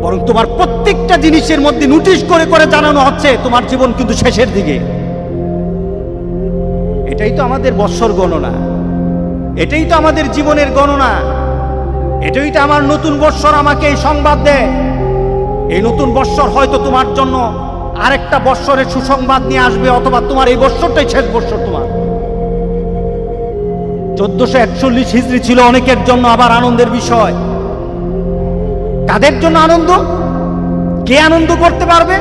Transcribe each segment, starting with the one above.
বরং তোমার প্রত্যেকটা জিনিসের মধ্যে নোটিশ করে করে জানানো হচ্ছে তোমার জীবন কিন্তু শেষের দিকে। এটাই তো আমাদের বৎসর গণনা, এটাই তো আমাদের জীবনের গণনা, এটাই তো আমার নতুন বৎসর আমাকে এই সংবাদ দেয়। এই নতুন বৎসর হয়তো তোমার জন্য আরেকটা বৎসরের সুসংবাদ নিয়ে আসবে, অথবা তোমার এই বৎসরটাই শেষ বৎসর। তোমার 1441 হিজরি ছিল অনেকের জন্য আবার আনন্দের বিষয়। কাদের জন্য আনন্দ? কে আনন্দ করতে পারবে?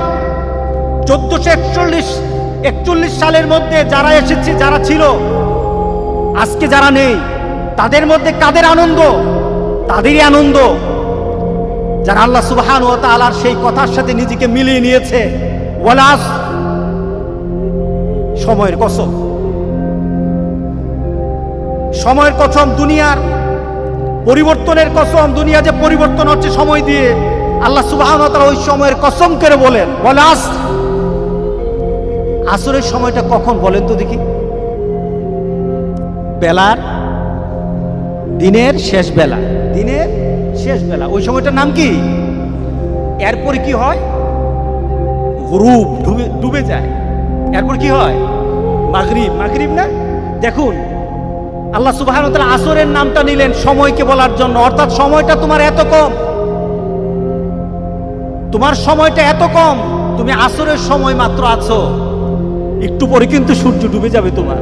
1441 সালের মধ্যে যারা এসেছে, যারা ছিল, আজকে যারা নেই, তাদের মধ্যে কাদের আনন্দ? তাদেরই আনন্দ যারা আল্লাহ সুবহানাহু ওয়া তাআলার সেই কথার সাথে নিজেকে মিলিয়ে নিয়েছে। ওয়ালাস, সময়ের কসম, সময়ের কসম, দুনিয়ার পরিবর্তনের কসম। দুনিয়া যে পরিবর্তন হচ্ছে সময় দিয়ে, আল্লাহ সুবহানাহু ওয়া তাআলা ওই সময়ের কসম করে বলেন ওয়ালাস। আসরের সময়টা কখন বলেন তো দেখি? বেলার, দিনের শেষ বেলা, দিনের শেষ বেলা, ওই সময়টার নাম কি? এরপরে কি হয়? গুরুব, ডুবে যায়। এরপর কি হয়? মাগরিব। মাগরিব না? দেখুন, আল্লাহ সুবহানাহু ওয়া তাআলা আসরের নামটা নিলেন সময়কে বলার জন্য, অর্থাৎ সময়টা তোমার এত কম, তোমার সময়টা এত কম, তুমি আসরের সময় মাত্র আছো, একটু পরে কিন্তু সূর্য ডুবে যাবে তোমার।